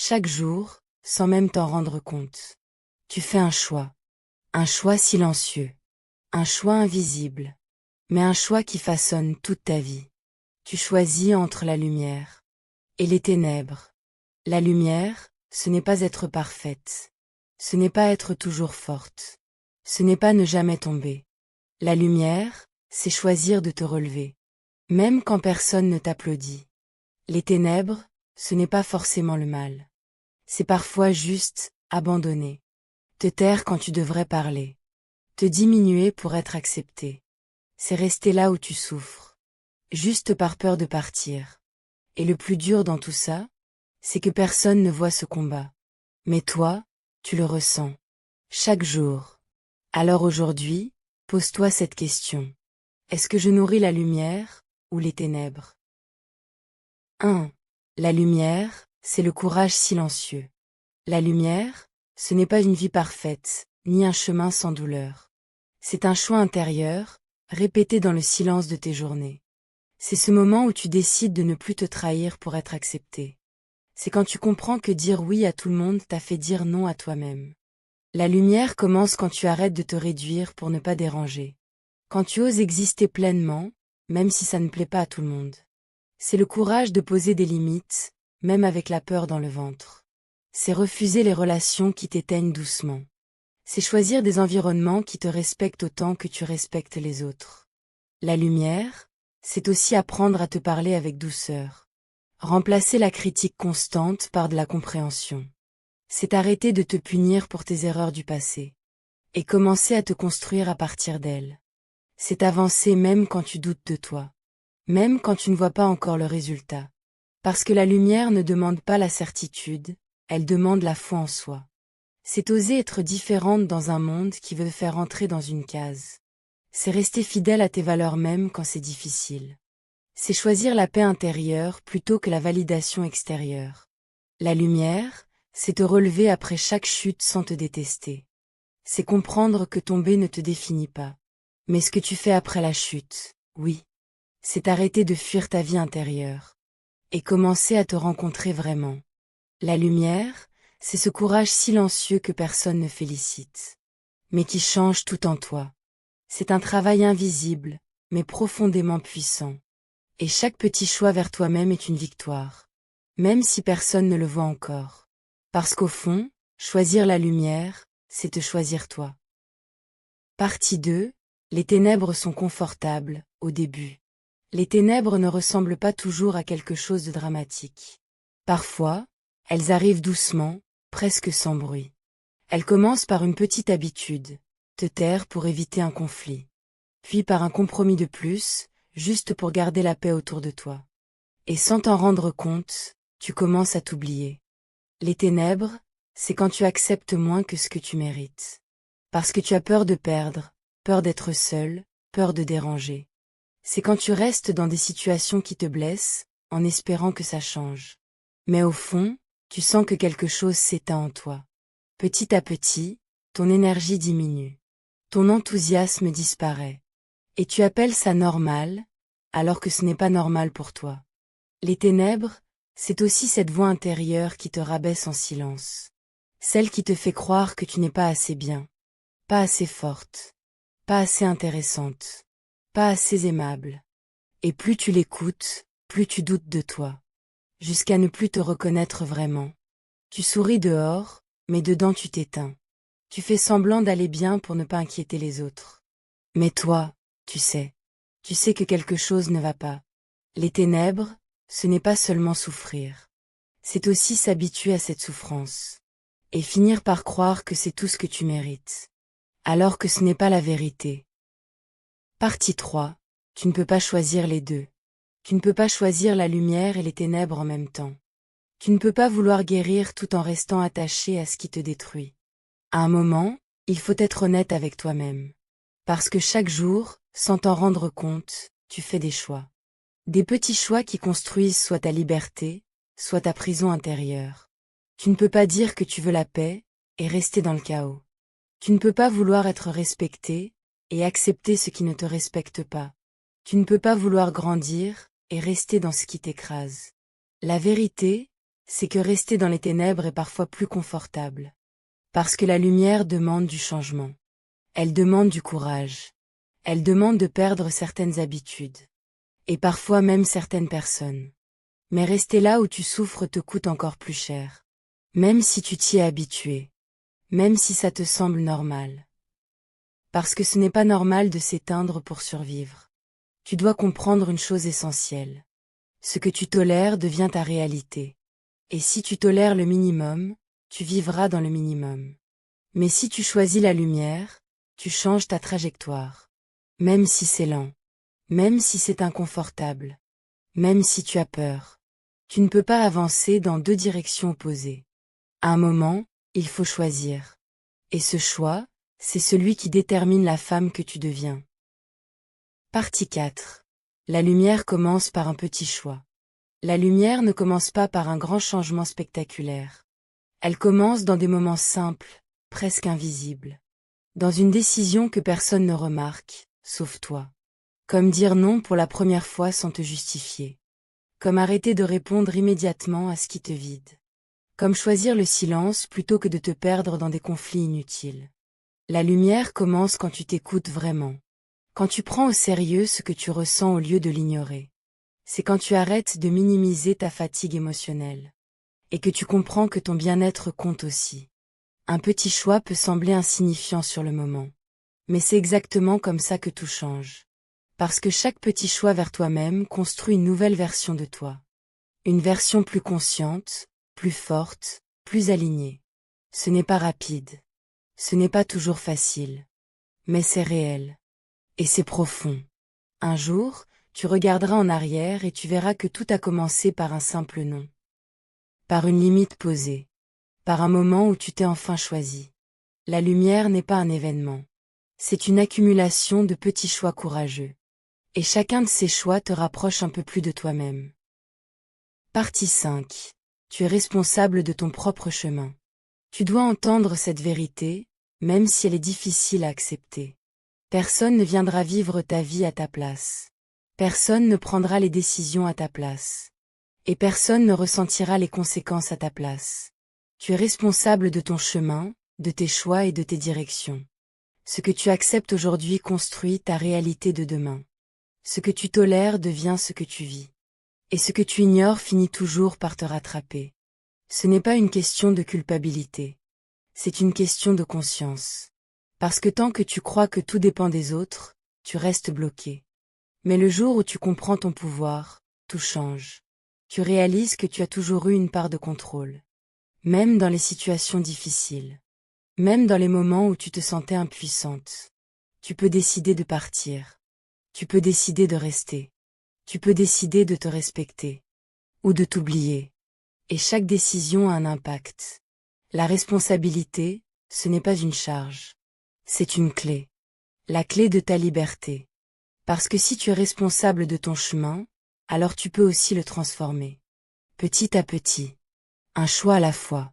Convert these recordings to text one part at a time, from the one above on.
Chaque jour, sans même t'en rendre compte. Tu fais un choix silencieux, un choix invisible, mais un choix qui façonne toute ta vie. Tu choisis entre la lumière et les ténèbres. La lumière, ce n'est pas être parfaite. Ce n'est pas être toujours forte. Ce n'est pas ne jamais tomber. La lumière, c'est choisir de te relever, même quand personne ne t'applaudit. Les ténèbres, ce n'est pas forcément le mal. C'est parfois juste abandonner. Te taire quand tu devrais parler. Te diminuer pour être accepté. C'est rester là où tu souffres. Juste par peur de partir. Et le plus dur dans tout ça, c'est que personne ne voit ce combat. Mais toi, tu le ressens. Chaque jour. Alors aujourd'hui, pose-toi cette question. Est-ce que je nourris la lumière ou les ténèbres? 1. La lumière, c'est le courage silencieux. La lumière, ce n'est pas une vie parfaite, ni un chemin sans douleur. C'est un choix intérieur, répété dans le silence de tes journées. C'est ce moment où tu décides de ne plus te trahir pour être accepté. C'est quand tu comprends que dire oui à tout le monde t'a fait dire non à toi-même. La lumière commence quand tu arrêtes de te réduire pour ne pas déranger. Quand tu oses exister pleinement, même si ça ne plaît pas à tout le monde. C'est le courage de poser des limites, même avec la peur dans le ventre. C'est refuser les relations qui t'éteignent doucement. C'est choisir des environnements qui te respectent autant que tu respectes les autres. La lumière, c'est aussi apprendre à te parler avec douceur. Remplacer la critique constante par de la compréhension. C'est arrêter de te punir pour tes erreurs du passé. Et commencer à te construire à partir d'elles. C'est avancer même quand tu doutes de toi. Même quand tu ne vois pas encore le résultat. Parce que la lumière ne demande pas la certitude, elle demande la foi en soi. C'est oser être différente dans un monde qui veut te faire entrer dans une case. C'est rester fidèle à tes valeurs même quand c'est difficile. C'est choisir la paix intérieure plutôt que la validation extérieure. La lumière, c'est te relever après chaque chute sans te détester. C'est comprendre que tomber ne te définit pas. Mais ce que tu fais après la chute, oui. C'est arrêter de fuir ta vie intérieure. Et commencer à te rencontrer vraiment. La lumière, c'est ce courage silencieux que personne ne félicite. Mais qui change tout en toi. C'est un travail invisible, mais profondément puissant. Et chaque petit choix vers toi-même est une victoire. Même si personne ne le voit encore. Parce qu'au fond, choisir la lumière, c'est te choisir toi. Partie 2. Les ténèbres sont confortables, au début. Les ténèbres ne ressemblent pas toujours à quelque chose de dramatique. Parfois, elles arrivent doucement, presque sans bruit. Elles commencent par une petite habitude, te taire pour éviter un conflit. Puis par un compromis de plus, juste pour garder la paix autour de toi. Et sans t'en rendre compte, tu commences à t'oublier. Les ténèbres, c'est quand tu acceptes moins que ce que tu mérites. Parce que tu as peur de perdre, peur d'être seul, peur de déranger. C'est quand tu restes dans des situations qui te blessent, en espérant que ça change. Mais au fond, tu sens que quelque chose s'éteint en toi. Petit à petit, ton énergie diminue. Ton enthousiasme disparaît. Et tu appelles ça normal, alors que ce n'est pas normal pour toi. Les ténèbres, c'est aussi cette voix intérieure qui te rabaisse en silence. Celle qui te fait croire que tu n'es pas assez bien, pas assez forte, pas assez intéressante, pas assez aimable. Et plus tu l'écoutes, plus tu doutes de toi. Jusqu'à ne plus te reconnaître vraiment. Tu souris dehors, mais dedans tu t'éteins. Tu fais semblant d'aller bien pour ne pas inquiéter les autres. Mais toi, tu sais. Tu sais que quelque chose ne va pas. Les ténèbres, ce n'est pas seulement souffrir. C'est aussi s'habituer à cette souffrance. Et finir par croire que c'est tout ce que tu mérites. Alors que ce n'est pas la vérité. Partie 3. Tu ne peux pas choisir les deux. Tu ne peux pas choisir la lumière et les ténèbres en même temps. Tu ne peux pas vouloir guérir tout en restant attaché à ce qui te détruit. À un moment, il faut être honnête avec toi-même. Parce que chaque jour, sans t'en rendre compte, tu fais des choix. Des petits choix qui construisent soit ta liberté, soit ta prison intérieure. Tu ne peux pas dire que tu veux la paix, et rester dans le chaos. Tu ne peux pas vouloir être respecté, et accepter ce qui ne te respecte pas. Tu ne peux pas vouloir grandir, et rester dans ce qui t'écrase. La vérité, c'est que rester dans les ténèbres est parfois plus confortable. Parce que la lumière demande du changement. Elle demande du courage. Elle demande de perdre certaines habitudes. Et parfois même certaines personnes. Mais rester là où tu souffres te coûte encore plus cher. Même si tu t'y es habitué. Même si ça te semble normal. Parce que ce n'est pas normal de s'éteindre pour survivre. Tu dois comprendre une chose essentielle. Ce que tu tolères devient ta réalité. Et si tu tolères le minimum, tu vivras dans le minimum. Mais si tu choisis la lumière, tu changes ta trajectoire. Même si c'est lent. Même si c'est inconfortable. Même si tu as peur. Tu ne peux pas avancer dans deux directions opposées. À un moment, il faut choisir. Et ce choix, c'est celui qui détermine la femme que tu deviens. Partie 4. La lumière commence par un petit choix. La lumière ne commence pas par un grand changement spectaculaire. Elle commence dans des moments simples, presque invisibles. Dans une décision que personne ne remarque, sauf toi. Comme dire non pour la première fois sans te justifier. Comme arrêter de répondre immédiatement à ce qui te vide. Comme choisir le silence plutôt que de te perdre dans des conflits inutiles. La lumière commence quand tu t'écoutes vraiment. Quand tu prends au sérieux ce que tu ressens au lieu de l'ignorer. C'est quand tu arrêtes de minimiser ta fatigue émotionnelle. Et que tu comprends que ton bien-être compte aussi. Un petit choix peut sembler insignifiant sur le moment. Mais c'est exactement comme ça que tout change. Parce que chaque petit choix vers toi-même construit une nouvelle version de toi. Une version plus consciente, plus forte, plus alignée. Ce n'est pas rapide. Ce n'est pas toujours facile. Mais c'est réel. Et c'est profond. Un jour, tu regarderas en arrière et tu verras que tout a commencé par un simple non. Par une limite posée. Par un moment où tu t'es enfin choisi. La lumière n'est pas un événement. C'est une accumulation de petits choix courageux. Et chacun de ces choix te rapproche un peu plus de toi-même. Partie 5. Tu es responsable de ton propre chemin. Tu dois entendre cette vérité, même si elle est difficile à accepter. Personne ne viendra vivre ta vie à ta place. Personne ne prendra les décisions à ta place. Et personne ne ressentira les conséquences à ta place. Tu es responsable de ton chemin, de tes choix et de tes directions. Ce que tu acceptes aujourd'hui construit ta réalité de demain. Ce que tu tolères devient ce que tu vis. Et ce que tu ignores finit toujours par te rattraper. Ce n'est pas une question de culpabilité. C'est une question de conscience. Parce que tant que tu crois que tout dépend des autres, tu restes bloqué. Mais le jour où tu comprends ton pouvoir, tout change. Tu réalises que tu as toujours eu une part de contrôle. Même dans les situations difficiles. Même dans les moments où tu te sentais impuissante. Tu peux décider de partir. Tu peux décider de rester. Tu peux décider de te respecter. Ou de t'oublier. Et chaque décision a un impact. La responsabilité, ce n'est pas une charge. C'est une clé. La clé de ta liberté. Parce que si tu es responsable de ton chemin, alors tu peux aussi le transformer. Petit à petit. Un choix à la fois.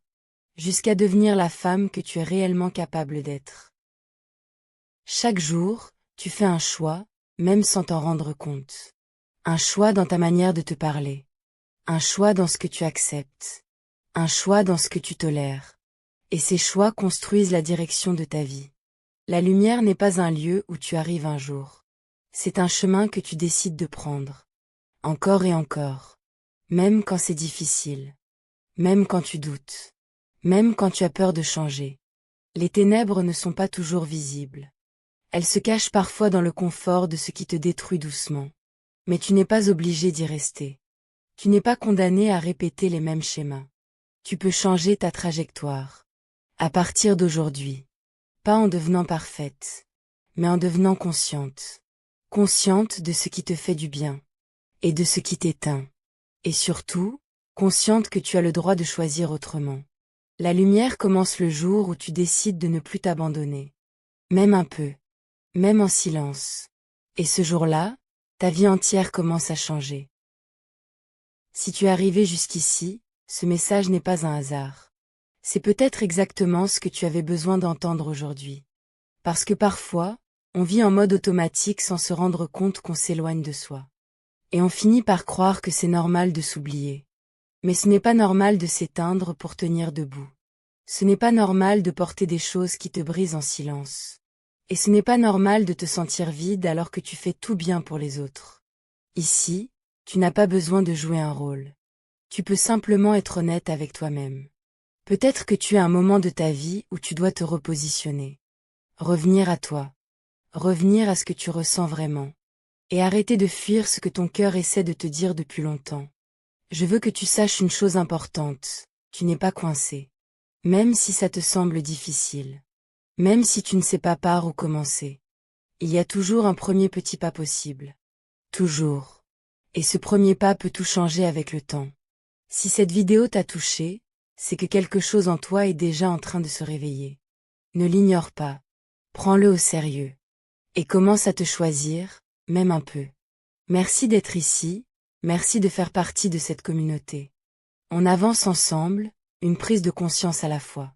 Jusqu'à devenir la femme que tu es réellement capable d'être. Chaque jour, tu fais un choix, même sans t'en rendre compte. Un choix dans ta manière de te parler. Un choix dans ce que tu acceptes. Un choix dans ce que tu tolères. Et ces choix construisent la direction de ta vie. La lumière n'est pas un lieu où tu arrives un jour. C'est un chemin que tu décides de prendre. Encore et encore. Même quand c'est difficile. Même quand tu doutes. Même quand tu as peur de changer. Les ténèbres ne sont pas toujours visibles. Elles se cachent parfois dans le confort de ce qui te détruit doucement. Mais tu n'es pas obligé d'y rester. Tu n'es pas condamné à répéter les mêmes schémas. Tu peux changer ta trajectoire. À partir d'aujourd'hui. Pas en devenant parfaite. Mais en devenant consciente. Consciente de ce qui te fait du bien. Et de ce qui t'éteint. Et surtout, consciente que tu as le droit de choisir autrement. La lumière commence le jour où tu décides de ne plus t'abandonner. Même un peu. Même en silence. Et ce jour-là, ta vie entière commence à changer. Si tu es arrivé jusqu'ici, ce message n'est pas un hasard. C'est peut-être exactement ce que tu avais besoin d'entendre aujourd'hui. Parce que parfois, on vit en mode automatique sans se rendre compte qu'on s'éloigne de soi. Et on finit par croire que c'est normal de s'oublier. Mais ce n'est pas normal de s'éteindre pour tenir debout. Ce n'est pas normal de porter des choses qui te brisent en silence. Et ce n'est pas normal de te sentir vide alors que tu fais tout bien pour les autres. Ici, tu n'as pas besoin de jouer un rôle. Tu peux simplement être honnête avec toi-même. Peut-être que tu as un moment de ta vie où tu dois te repositionner. Revenir à toi. Revenir à ce que tu ressens vraiment. Et arrêter de fuir ce que ton cœur essaie de te dire depuis longtemps. Je veux que tu saches une chose importante. Tu n'es pas coincé. Même si ça te semble difficile. Même si tu ne sais pas par où commencer. Il y a toujours un premier petit pas possible. Toujours. Et ce premier pas peut tout changer avec le temps. Si cette vidéo t'a touché, c'est que quelque chose en toi est déjà en train de se réveiller. Ne l'ignore pas. Prends-le au sérieux. Et commence à te choisir, même un peu. Merci d'être ici, merci de faire partie de cette communauté. On avance ensemble, une prise de conscience à la fois.